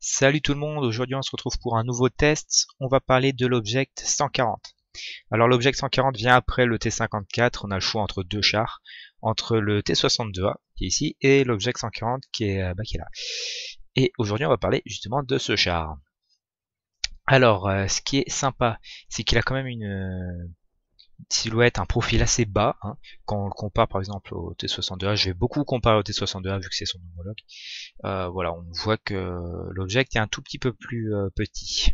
Salut tout le monde, aujourd'hui on se retrouve pour un nouveau test. On va parler de l'Object 140. Alors l'Object 140 vient après le T54, on a le choix entre deux chars, entre le T62A qui est ici et l'Object 140 qui est là. Et aujourd'hui on va parler justement de ce char. Alors ce qui est sympa, c'est qu'il a quand même une silhouette, un profil assez bas, hein. Quand on le compare par exemple au T62A, je vais beaucoup comparer au T62A vu que c'est son homologue. Voilà, on voit que l'Object est un tout petit peu plus petit.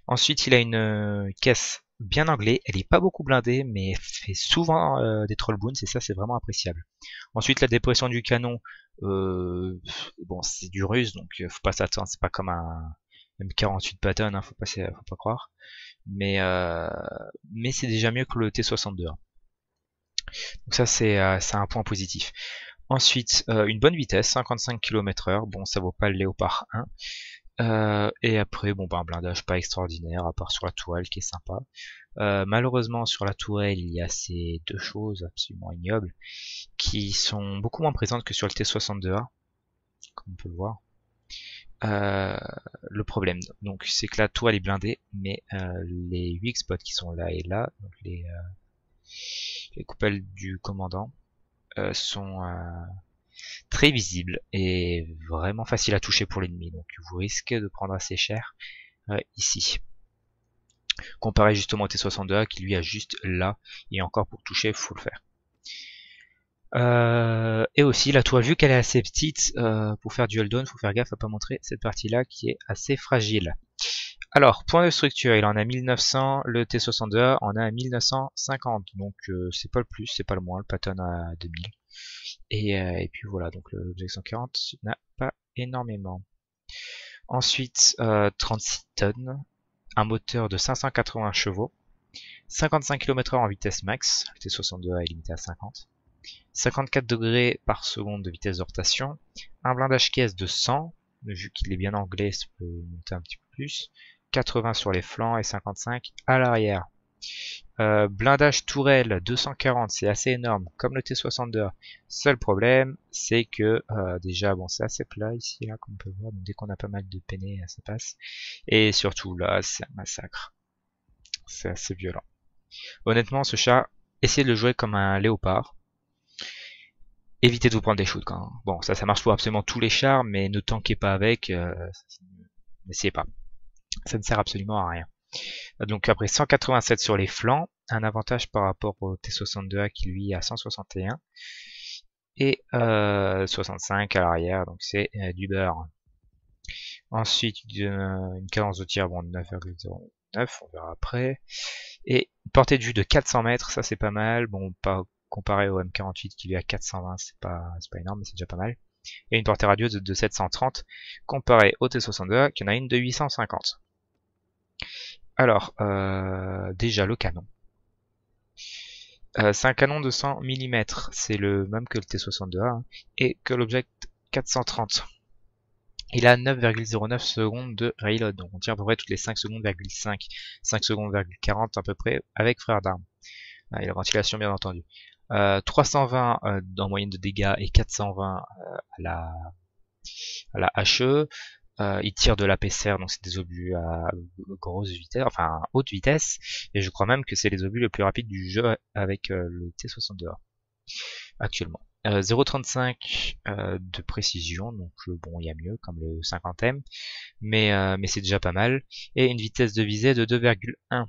Ensuite, il a une caisse bien anglée, elle est pas beaucoup blindée, mais fait souvent des troll bounce et ça c'est vraiment appréciable. Ensuite, la dépression du canon, bon c'est du russe donc faut pas s'attendre, c'est pas comme un M48 Patton, hein, faut pas croire. Mais c'est déjà mieux que le T62. Hein. Donc ça c'est un point positif. Ensuite, une bonne vitesse, 55 km/h, bon ça vaut pas le Léopard 1. Et après, bon, un blindage pas extraordinaire, à part sur la tourelle qui est sympa. Malheureusement, sur la tourelle, il y a ces deux choses absolument ignobles qui sont beaucoup moins présentes que sur le T62A, comme on peut le voir. Le problème, donc, c'est que la tourelle est blindée, mais les 8 spots qui sont là et là, donc les coupelles du commandant, sont très visibles et vraiment faciles à toucher pour l'ennemi. Donc, vous risquez de prendre assez cher ici. Comparé justement au T62A qui lui a juste là, et encore pour toucher, il faut le faire. Et aussi la toile, vu qu'elle est assez petite, pour faire du hold down, faut faire gaffe à pas montrer cette partie là qui est assez fragile. Alors, point de structure, il en a 1900, le T62A en a 1950, donc c'est pas le plus, c'est pas le moins, le Patton a 2000. Et puis voilà, donc le 140 n'a pas énormément. Ensuite, 36 tonnes, un moteur de 580 chevaux, 55 km/h en vitesse max, le T62A est limité à 50, 54 degrés par seconde de vitesse de rotation, un blindage caisse de 100, vu qu'il est bien anglais, ça peut monter un petit peu plus, 80 sur les flancs et 55 à l'arrière. Blindage tourelle 240, c'est assez énorme, comme le T62A. Seul problème, c'est que déjà, bon, c'est assez plat ici, là, comme on peut voir, donc dès qu'on a pas mal de peinés, ça passe. Et surtout, là, c'est un massacre. C'est assez violent. Honnêtement, ce chat, essayez de le jouer comme un léopard. Évitez de vous prendre des shoots quand même. Bon, ça marche pour absolument tous les chars, mais ne tankez pas avec, n'essayez pas. Ça ne sert absolument à rien. Donc après 187 sur les flancs, un avantage par rapport au T62A qui lui a 161 et 65 à l'arrière, donc c'est du beurre. Ensuite une cadence de tir, bon 9,09, on verra après. Et une portée de vue de 400 mètres, ça c'est pas mal. Bon, pas comparé au M48 qui lui a 420, c'est pas énorme, mais c'est déjà pas mal. Et une portée radio de 730, comparé au T62A qui en a une de 850. Alors, déjà le canon. C'est un canon de 100 mm, c'est le même que le T62A, hein, et que l'Object 430. Il a 9,09 secondes de reload, donc on tire à peu près toutes les 5 secondes, 5 secondes, 40 à peu près, avec frère d'armes. Et la ventilation bien entendu. 320 en moyenne de dégâts et 420 à la HE. Il tire de l'APCR, donc c'est des obus à grosse vitesse, enfin haute vitesse, et je crois même que c'est les obus les plus rapides du jeu avec le T62A actuellement. 0,35 de précision, donc bon il y a mieux comme le 50M, mais c'est déjà pas mal, et une vitesse de visée de 2,1.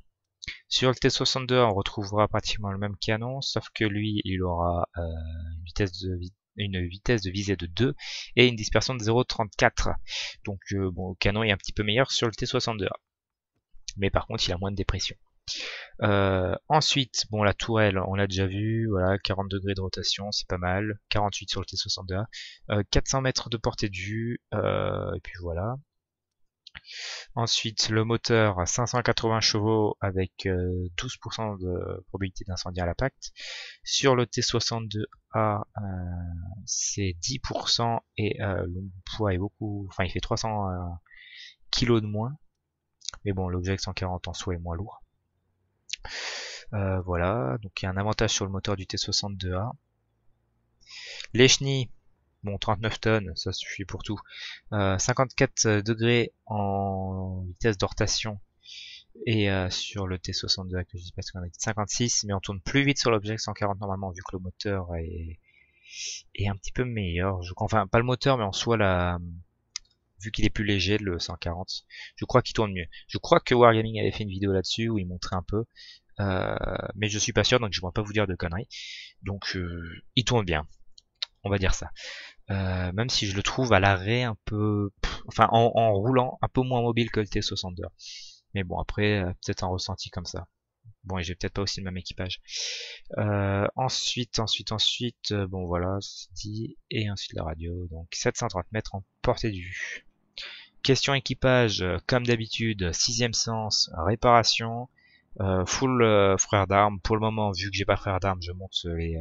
Sur le T62 on retrouvera pratiquement le même canon, sauf que lui il aura une vitesse de visée de 2 et une dispersion de 0,34. Donc bon, le canon est un petit peu meilleur sur le T62A. Mais par contre il a moins de dépression. Ensuite, bon la tourelle, on l'a déjà vu, voilà, 40 degrés de rotation, c'est pas mal, 48 sur le T62A, 400 mètres de portée de vue, et puis voilà. Ensuite, le moteur à 580 chevaux avec 12% de probabilité d'incendie à l'impact. Sur le T62A, c'est 10% et le poids est beaucoup, enfin il fait 300 kg de moins. Mais bon, l'Object 140 en soi est moins lourd. Voilà, donc il y a un avantage sur le moteur du T62A. Les chenilles, Bon, 39 tonnes, ça suffit pour tout. 54 degrés en vitesse de rotation. Et sur le T62 que je dis pas ce qu'on a dit 56, mais on tourne plus vite sur l'objet 140 normalement vu que le moteur est un petit peu meilleur. Je crois, enfin pas le moteur, mais en soi vu qu'il est plus léger le 140, je crois qu'il tourne mieux. Je crois que Wargaming avait fait une vidéo là-dessus où il montrait un peu, mais je suis pas sûr, donc je ne pourrais pas vous dire de conneries. Donc il tourne bien, on va dire ça. Même si je le trouve à l'arrêt un peu, enfin en roulant un peu moins mobile que le T62. Mais bon, après, peut-être un ressenti comme ça. Bon, et j'ai peut-être pas aussi le même équipage. Ensuite, bon voilà, c'est dit. Et ensuite la radio. Donc 730 mètres en portée de vue. Question équipage, comme d'habitude, sixième sens, réparation, full frère d'armes. Pour le moment, vu que j'ai pas frère d'armes, je monte les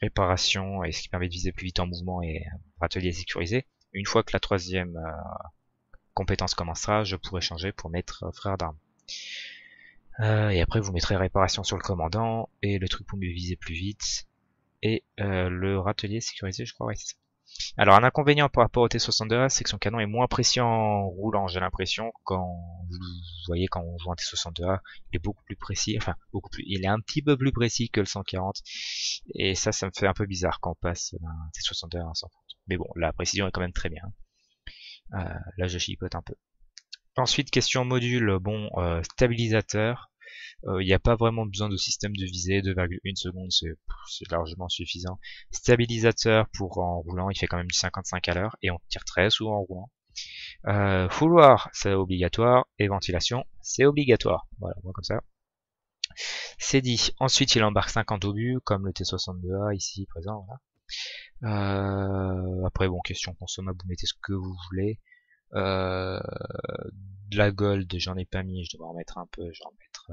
réparations, et ce qui permet de viser plus vite en mouvement et atelier sécurisé. Une fois que la troisième compétence commencera, je pourrai changer pour mettre frère d'armes. Et après vous mettrez réparation sur le commandant et le truc pour mieux viser plus vite et le râtelier sécurisé, je crois, ouais, c'est ça. Alors un inconvénient par rapport au T62A, c'est que son canon est moins précis en roulant, j'ai l'impression. Quand vous voyez, quand on joue un T62A, il est beaucoup plus précis, enfin beaucoup plus, il est un petit peu plus précis que le 140, et ça me fait un peu bizarre quand on passe d'un T62A à un 140. Mais bon, la précision est quand même très bien. Là je chipote un peu. Ensuite, question module, bon, stabilisateur. Il n'y a pas vraiment besoin de système de visée, 2,1 secondes, c'est largement suffisant. Stabilisateur pour en roulant, il fait quand même du 55 à l'heure, et on tire très souvent en roulant. Fouloir, c'est obligatoire, et ventilation, c'est obligatoire. Voilà, moi comme ça. C'est dit. Ensuite, il embarque 50 obus, comme le T62A ici présent. Voilà. Après, bon, question consommable, vous mettez ce que vous voulez. De la gold, j'en ai pas mis, je devrais en mettre un peu, je vais en mettre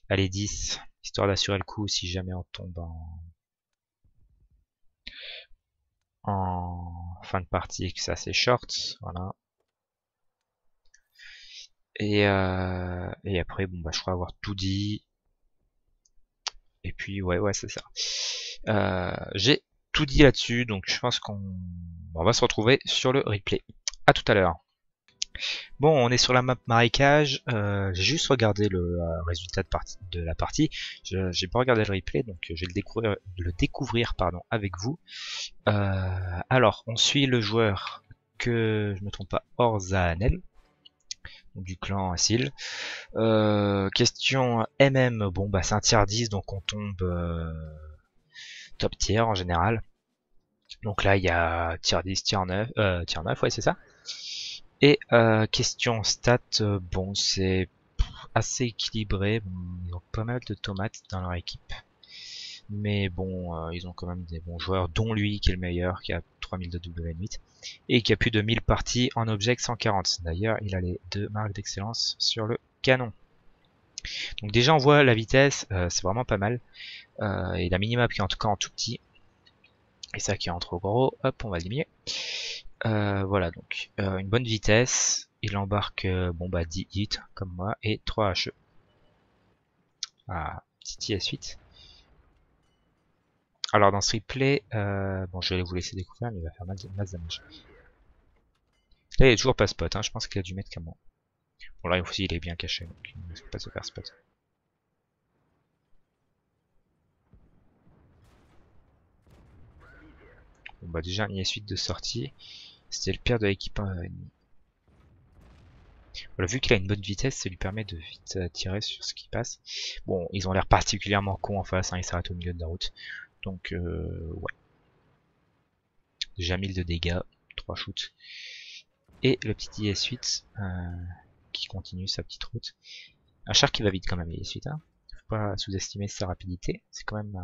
allez 10, histoire d'assurer le coup si jamais on tombe en fin de partie et que c'est assez short, voilà. Et après, bon bah je crois avoir tout dit. Et puis ouais c'est ça. J'ai tout dit là-dessus, donc je pense qu'on va se retrouver sur le replay. À tout à l'heure. Bon, on est sur la map marécage. J'ai juste regardé le résultat de la partie. J'ai pas regardé le replay, donc je vais le découvrir pardon, avec vous. Alors, on suit le joueur que je me trompe pas, Orzaanel, du clan Asil. Question MM, bon bah c'est un tier 10, donc on tombe top tier en général. Donc là il y a tier 10, tier 9, ouais c'est ça. Et question stats, bon c'est assez équilibré, bon, ils ont pas mal de tomates dans leur équipe. Mais bon, ils ont quand même des bons joueurs, dont lui qui est le meilleur, qui a 3000 de W8 et qui a plus de 1000 parties en Object 140. D'ailleurs, il a les 2 marques d'excellence sur le canon. Donc déjà on voit la vitesse, c'est vraiment pas mal. Et la minimap qui est en tout cas en tout petit. Et ça qui est en trop gros, hop, on va diminuer. Voilà, donc une bonne vitesse. Il embarque bon bah 10 hits comme moi et 3 HE. Ah, petit IS8. Alors dans ce replay, bon je vais vous laisser découvrir, mais il va faire masse damage. Là il est toujours pas spot, hein, je pense qu'il a dû mettre qu'à moi. Bon là aussi il est bien caché, donc il ne risque pas de se faire spot. Bon bah déjà un IS8 de sortie, c'était le pire de l'équipe ennemie. Voilà, vu qu'il a une bonne vitesse, ça lui permet de vite tirer sur ce qui passe. Bon, ils ont l'air particulièrement cons en face, hein, ils s'arrêtent au milieu de la route. Donc ouais. Déjà 1000 de dégâts, 3 shoots. Et le petit IS8 qui continue sa petite route. Un char qui va vite quand même, IS8. Hein. Faut pas sous-estimer sa rapidité. C'est quand même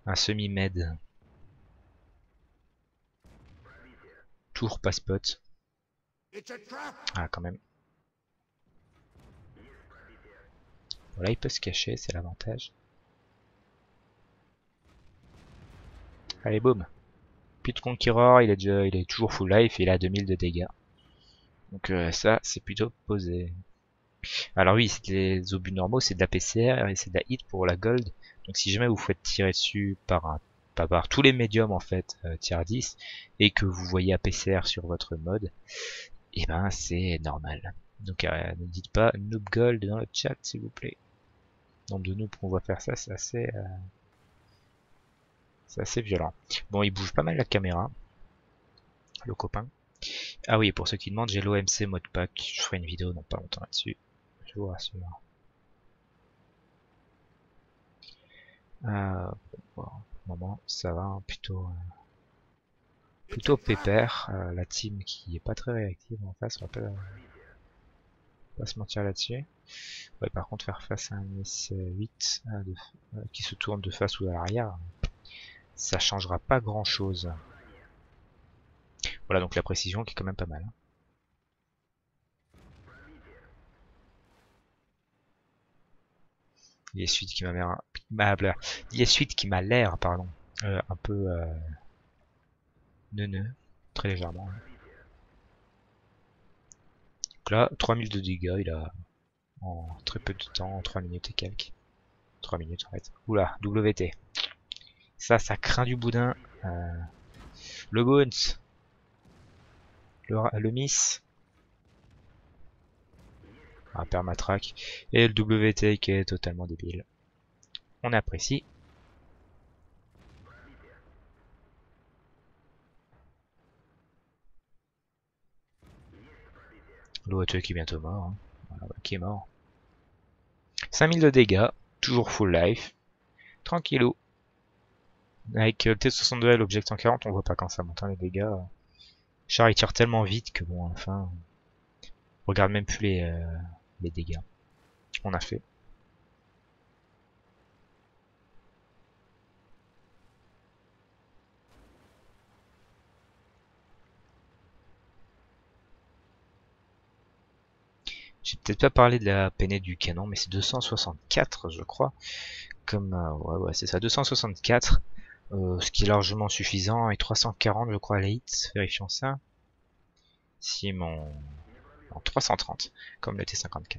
un semi-med. Tour pas spot. Ah quand même. Voilà, il peut se cacher, c'est l'avantage. Allez, boum. Puis de Conqueror, il est toujours full life et il a 2000 de dégâts. Donc ça, c'est plutôt posé. Alors oui, les obus normaux, c'est de la PCR et c'est de la hit pour la gold. Donc si jamais vous faites tirer dessus par un pas par tous les médiums en fait tier 10 et que vous voyez APCR sur votre mode, et ben c'est normal. Donc ne dites pas noob gold dans le chat s'il vous plaît. Nombre de noobs qu'on voit faire ça, c'est assez violent. Bon, il bouge pas mal la caméra, le copain. Ah oui, pour ceux qui demandent, j'ai l'OMC mode pack. Je ferai une vidéo dans pas longtemps là-dessus. Je vous rassure. Bon, pour le moment, ça va, hein, plutôt pépère. La team qui est pas très réactive en face, on va pas se mentir là-dessus. Ouais, par contre, faire face à un S8 qui se tourne de face ou à l'arrière, ça changera pas grand-chose. Voilà, donc la précision qui est quand même pas mal. Hein. Il y a suite qui m'a l'air, pardon, un peu neuneux, très légèrement. Donc là, 3000 de dégâts, il a en très peu de temps, en 3 minutes et quelques. 3 minutes en fait. Oula, WT. Ça craint du boudin. Le Bones. Le Miss. Un permatrack. Et le WT qui est totalement débile. On apprécie. L'OT qui est bientôt mort. Hein. Voilà, qui est mort. 5000 de dégâts. Toujours full life. Tranquillou. Avec le T62L Object 140, on voit pas quand ça monte hein, les dégâts. Char il tire tellement vite que bon, enfin, on regarde même plus les dégâts. On a fait. J'ai peut-être pas parlé de la peinée du canon, mais c'est 264, je crois. Comme ouais, c'est ça, 264, ce qui est largement suffisant, et 340, je crois, à la hit. Vérifions ça. Si mon 330, comme le T54.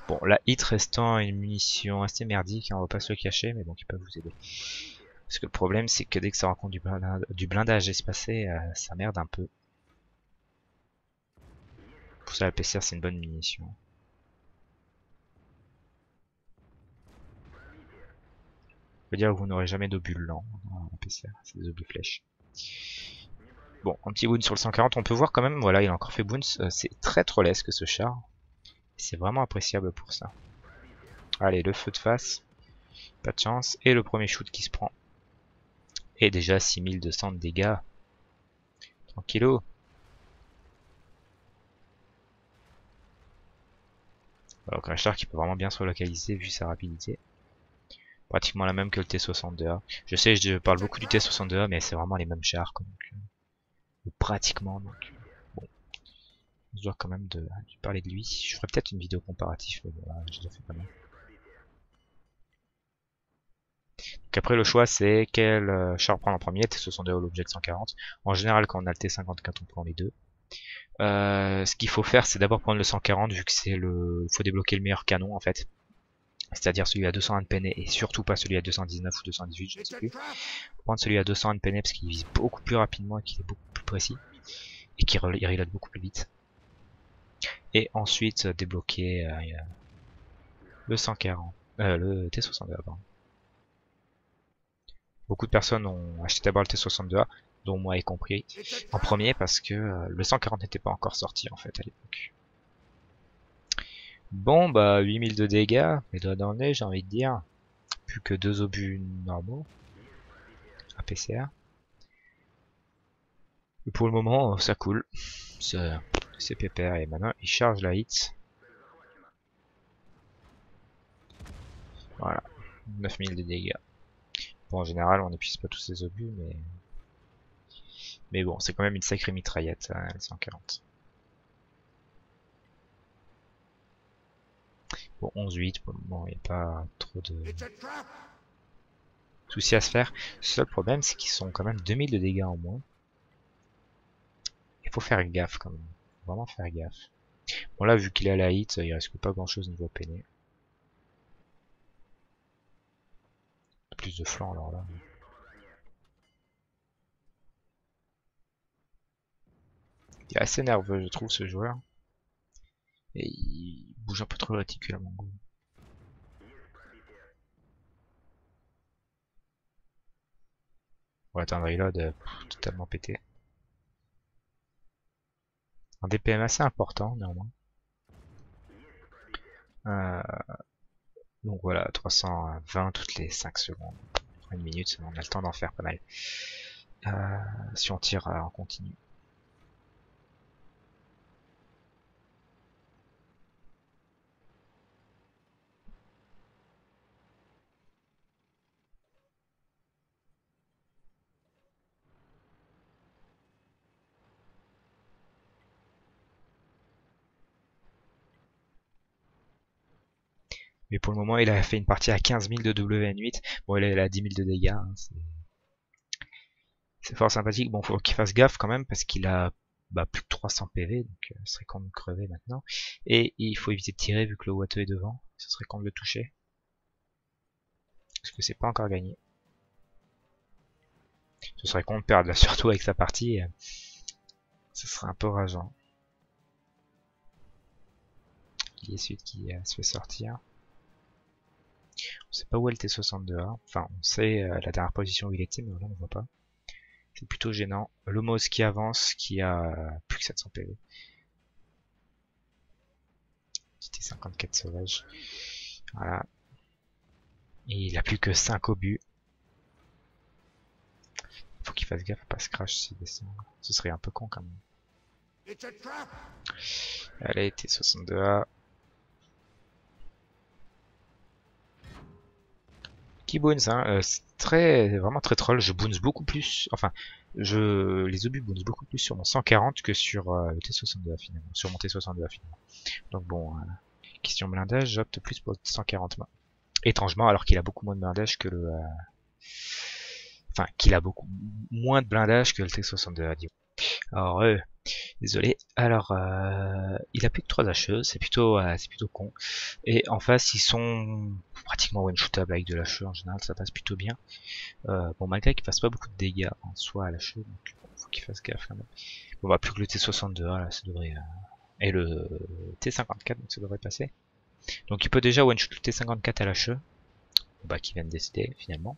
Bon, la hit restant une munition assez merdique, hein, on va pas se le cacher, mais bon, qui peut vous aider. Parce que le problème, c'est que dès que ça rencontre du blindage espacé, ça merde un peu. Pour ça, la PCR, c'est une bonne munition. Je veux dire que vous n'aurez jamais d'obus lents dans la PCR, c'est des obus flèches. Bon, un petit boon sur le 140, on peut voir quand même, voilà, il a encore fait boons, c'est très trollesque ce char. C'est vraiment appréciable pour ça. Allez, le feu de face, pas de chance, et le premier shoot qui se prend. Et déjà 6200 de dégâts. Tranquillo. Alors un char qui peut vraiment bien se relocaliser vu sa rapidité. Pratiquement la même que le T62A. Je sais, je parle beaucoup du T62A, mais c'est vraiment les mêmes chars. Ou pratiquement. Donc, bon. Je dois quand même de parler de lui. Je ferai peut-être une vidéo comparative, mais voilà, j'ai déjà fait pas mal. Donc après le choix c'est quel char prendre en premier, T62 ou l'Object 140. En général quand on a le T54 on prend les deux. Ce qu'il faut faire c'est d'abord prendre le 140 vu que c'est il faut débloquer le meilleur canon en fait. C'est-à-dire celui à 201 de peiné et surtout pas celui à 219 ou 218, je ne sais plus. Faut prendre celui à 201 de peiné parce qu'il vise beaucoup plus rapidement et qu'il est beaucoup plus précis. Et qu'il reload beaucoup plus vite. Et ensuite débloquer le 140. Le T62 pardon. Beaucoup de personnes ont acheté d'abord le T62A, dont moi y compris, en premier parce que le 140 n'était pas encore sorti en fait à l'époque. Bon bah 8000 de dégâts, les doigts dans le nez j'ai envie de dire. Plus que 2 obus normaux. Un PCR. Et pour le moment ça coule. C'est pépère et maintenant il charge la hit. Voilà. 9000 de dégâts. Bon en général on n'épuise pas tous ces obus mais bon c'est quand même une sacrée mitraillette hein, le 140. Bon 11-8 pour le moment il n'y a pas trop de soucis à se faire. Le seul problème c'est qu'ils sont quand même 2000 de dégâts en moins. Il faut faire gaffe quand même. Faut vraiment faire gaffe. Bon là vu qu'il est à la hit, il risque pas grand chose niveau peiné. Plus de flanc alors là. Il est assez nerveux, je trouve, ce joueur. Et il bouge un peu trop le réticule à mon goût. On va attendre un reload totalement pété. Un DPM assez important, néanmoins. Donc voilà, 320 toutes les 5 secondes. Une minute, on a le temps d'en faire pas mal. Si on tire en continu. Mais pour le moment, il a fait une partie à 15 000 de WN8. Bon, il a 10 000 de dégâts. Hein, c'est fort sympathique. Bon, faut qu'il fasse gaffe quand même parce qu'il a plus de 300 PV. Donc, ce serait con de crever maintenant. Et il faut éviter de tirer vu que le Wateux est devant. Ce serait con de le toucher. Parce que c'est pas encore gagné. Ce serait con de perdre là, surtout avec sa partie. Ce serait un peu rageant. Il y a celui qui se fait sortir. On sait pas où est le T62A. Enfin, on sait la dernière position où il était, mais là on voit pas. C'est plutôt gênant. Lomos qui avance, qui a plus que 700 PV. Petit T54 sauvage. Voilà. Et il a plus que 5 obus. Faut qu'il fasse gaffe à pas se crash s'il descend. Ce serait un peu con quand même. Allez, T62A. Qui bounce, hein. C'est vraiment très troll. Je bounce beaucoup plus. Enfin, les obus bounce beaucoup plus sur mon 140 que sur le T62A finalement. Sur mon T62A finalement. Donc bon, question blindage, j'opte plus pour le 140. Étrangement, alors qu'il a beaucoup moins de blindage que le. Enfin, qu'il a beaucoup moins de blindage que le T62A. Alors, désolé. Alors, il a plus que 3 HE, c'est plutôt con. Et en face, ils sont pratiquement one-shootable avec de l'HE en général, ça passe plutôt bien. Bon, malgré qu'il fasse pas beaucoup de dégâts en soi à l'HE, donc faut qu'il fasse gaffe quand même. Bon, plus que le T62A, là, ça devrait... et le T54, donc ça devrait passer. Donc il peut déjà one-shoot le T54 à l'HE, qui vient de décéder finalement.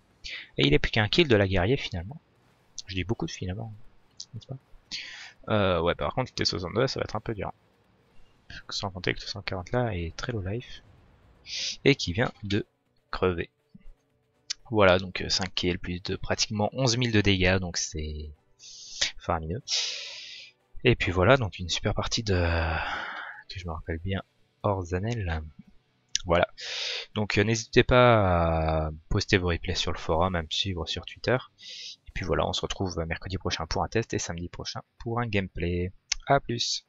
Et il est plus qu'un kill de la guerrier finalement. Je dis beaucoup de finalement, n'est-ce pas? Ouais, par contre, le T62, ça va être un peu dur. Sans compter que le 140 là est très low life. Et qui vient de crever. Voilà, donc 5 kills, plus de pratiquement 11 000 de dégâts, donc c'est faramineux. Et puis voilà, donc une super partie de... que je me rappelle bien, Orzanel. Voilà. Donc n'hésitez pas à poster vos replays sur le forum, à me suivre sur Twitter. Et puis voilà, on se retrouve mercredi prochain pour un test et samedi prochain pour un gameplay. A plus.